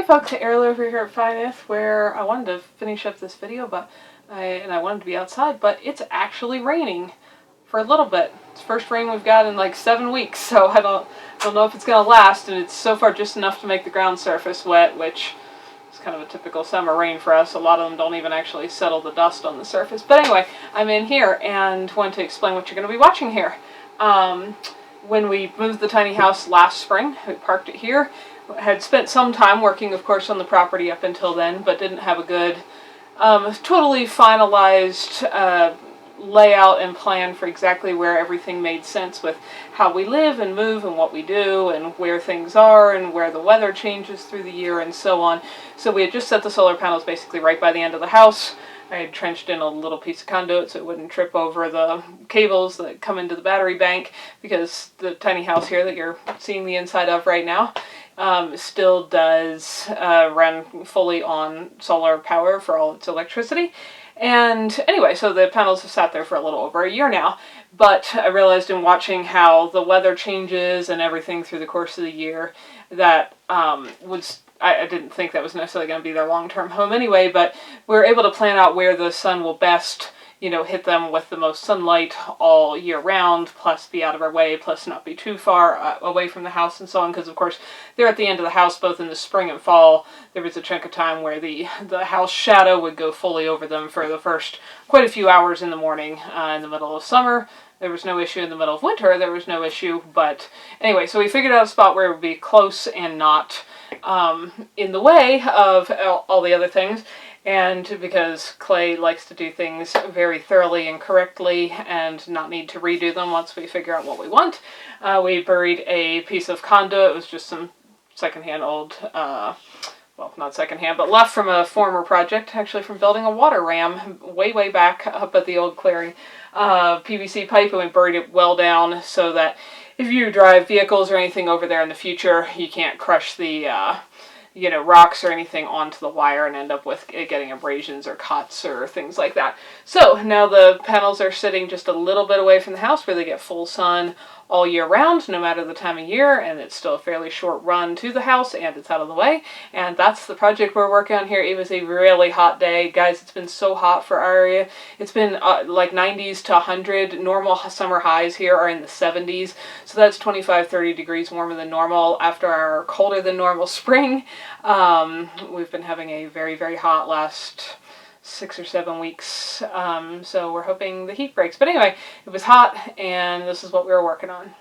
folks, Ariel over here at Finalizing, where I wanted to finish up this video, but I wanted to be outside, but it's actually raining for a little bit. It's the first rain we've got in like 7 weeks, so I don't know if it's going to last, and it's so far just enough to make the ground surface wet, which is kind of a typical summer rain for us. A lot of them don't even actually settle the dust on the surface. But anyway, I'm in here and want to explain what you're going to be watching here. When we moved the tiny house last spring, we parked it here. Had spent some time working, of course, on the property up until then, but didn't have a good, totally finalized layout and plan for exactly where everything made sense with how we live and move and what we do and where things are and where the weather changes through the year and so on. So we had just set the solar panels basically right by the end of the house. I had trenched in a little piece of conduit so it wouldn't trip over the cables that come into the battery bank, because the tiny house here that you're seeing the inside of right now still does run fully on solar power for all its electricity. And anyway, so the panels have sat there for a little over a year now, but I realized in watching how the weather changes and everything through the course of the year that I didn't think that was necessarily going to be their long-term home anyway, but we were able to plan out where the sun will best, hit them with the most sunlight all year round, plus be out of our way, plus not be too far away from the house and so on, because of course they're at the end of the house both in the spring and fall. There was a chunk of time where the house shadow would go fully over them for the first quite a few hours in the morning in the middle of summer. There was no issue in the middle of winter, there was no issue, but anyway, so we figured out a spot where it would be close and not in the way of all the other things. And because Clay likes to do things very thoroughly and correctly and not need to redo them once we figure out what we want, we buried a piece of conduit. It was just some secondhand old, well, not secondhand, but left from a former project, actually from building a water ram way back up at the old clearing, PVC pipe, and we buried it well down so that if you drive vehicles or anything over there in the future, you can't crush the rocks or anything onto the wire and end up with getting abrasions or cuts or things like that. So now the panels are sitting just a little bit away from the house where they get full sun all year round, no matter the time of year, and it's still a fairly short run to the house and it's out of the way. And that's the project we're working on here. It was a really hot day. Guys, it's been so hot for our area. It's been like 90s to 100. Normal summer highs here are in the 70s. So that's 25-30 degrees warmer than normal after our colder than normal spring. We've been having a very hot last 6 or 7 weeks, so we're hoping the heat breaks. But anyway, it was hot, and this is what we were working on.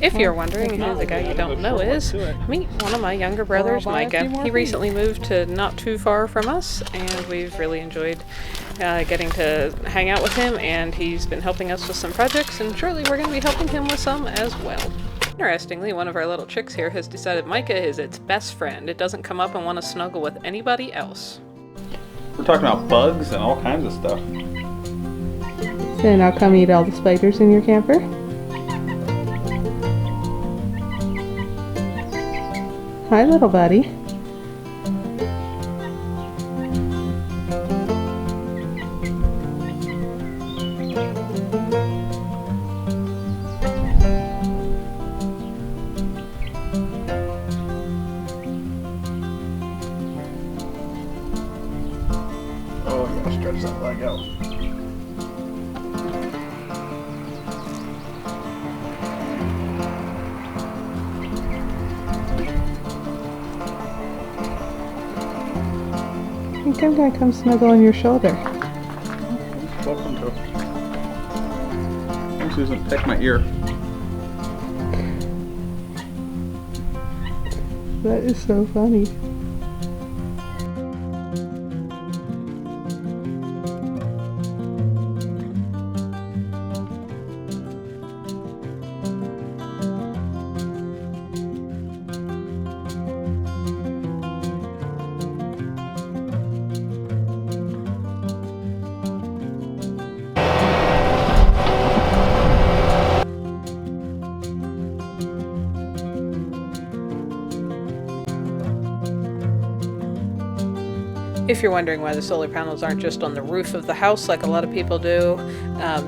If you're wondering who the guy you don't know is, meet one of my younger brothers, Micah. He recently moved to not too far from us, and we've really enjoyed getting to hang out with him, and he's been helping us with some projects, and shortly we're going to be helping him with some as well. Interestingly, one of our little chicks here has decided Micah is its best friend. It doesn't come up and want to snuggle with anybody else. We're talking about bugs and all kinds of stuff. So now come eat all the spiders in your camper? Hi, little buddy. Oh, I gotta stretch that leg out. think I'm gonna come snuggle on your shoulder. Welcome to. Come, Susan, peck my ear. That is so funny. If you're wondering why the solar panels aren't just on the roof of the house like a lot of people do,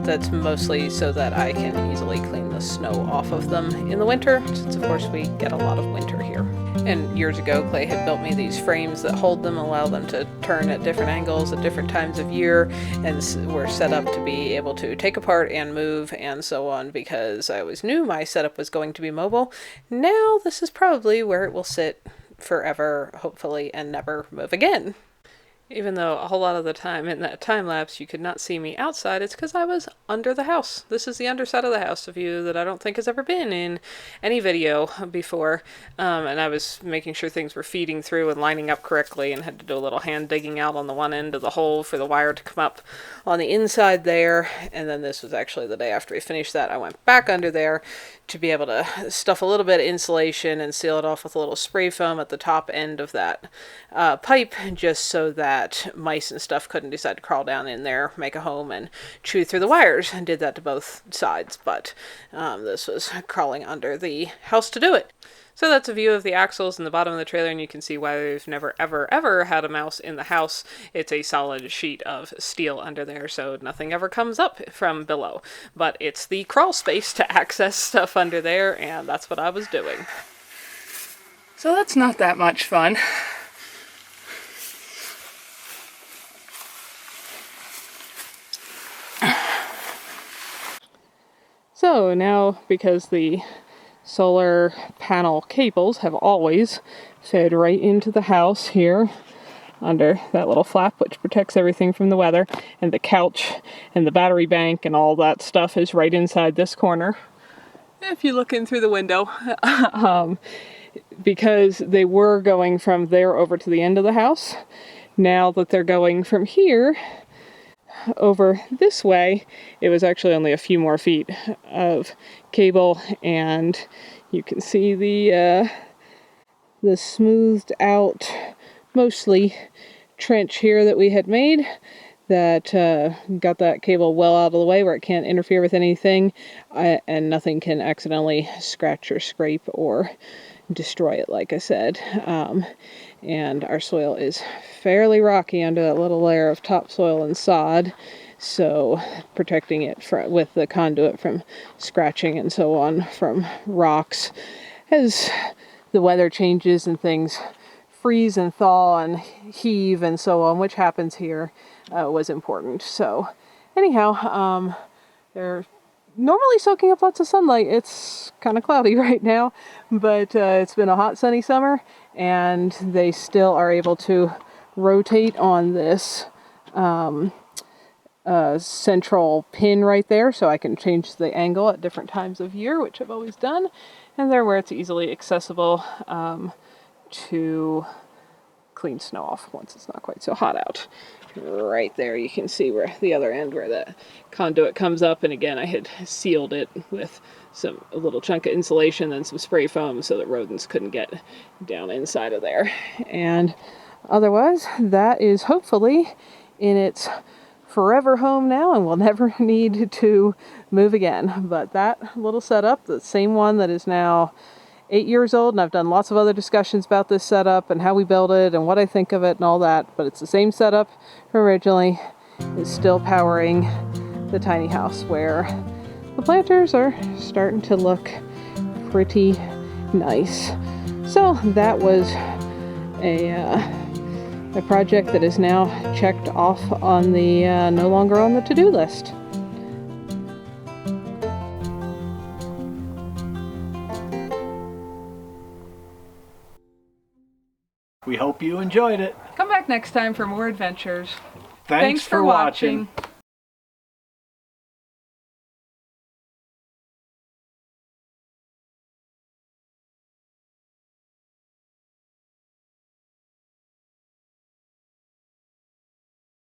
that's mostly so that I can easily clean the snow off of them in the winter, since of course we get a lot of winter here. And years ago, Clay had built me these frames that hold them, allow them to turn at different angles at different times of year, and were set up to be able to take apart and move and so on, because I always knew my setup was going to be mobile. Now this is probably where it will sit forever, hopefully, and never move again. Even though a whole lot of the time in that time lapse you could not see me outside, it's because I was under the house. This is the underside of the house, a view that I don't think has ever been in any video before. And I was making sure things were feeding through and lining up correctly, and had to do a little hand digging out on the one end of the hole for the wire to come up on the inside there. And then this was actually the day after we finished that. I went back under there to be able to stuff a little bit of insulation and seal it off with a little spray foam at the top end of that pipe, just so that mice and stuff couldn't decide to crawl down in there, make a home, and chew through the wires, and did that to both sides, but this was crawling under the house to do it. So that's a view of the axles in the bottom of the trailer, and you can see why we've never ever had a mouse in the house. It's a solid sheet of steel under there, so nothing ever comes up from below. But it's the crawl space to access stuff under there, and that's what I was doing. So that's not that much fun. So now, because the solar panel cables have always fed right into the house here under that little flap, which protects everything from the weather, and the couch and the battery bank and all that stuff is right inside this corner. If you look in through the window, because they were going from there over to the end of the house, now that they're going from here over this way, it was actually only a few more feet of cable, and you can see the smoothed out, mostly trench here that we had made that got that cable well out of the way where it can't interfere with anything, and nothing can accidentally scratch or scrape or destroy it, like I said. And our soil is fairly rocky under that little layer of topsoil and sod, so protecting it with the conduit from scratching and so on from rocks as the weather changes and things freeze and thaw and heave and so on, which happens here, was important. So anyhow, they're normally soaking up lots of sunlight. It's kind of cloudy right now, but it's been a hot sunny summer, and they still are able to rotate on this central pin right there, so I can change the angle at different times of year, which I've always done, and they're where it's easily accessible to clean snow off once it's not quite so hot out. Right there you can see where the other end where the conduit comes up, and again I had sealed it with a little chunk of insulation and some spray foam so that rodents couldn't get down inside of there. And otherwise that is hopefully in its forever home now and will never need to move again. But that little setup, the same one that is now 8 years old, and I've done lots of other discussions about this setup and how we build it and what I think of it and all that, but it's the same setup from originally, is still powering the tiny house, where the planters are starting to look pretty nice. So that was a project that is now checked off on the no longer on the to-do list. We hope you enjoyed it. Come back back next time for more adventures. Thanks for watching.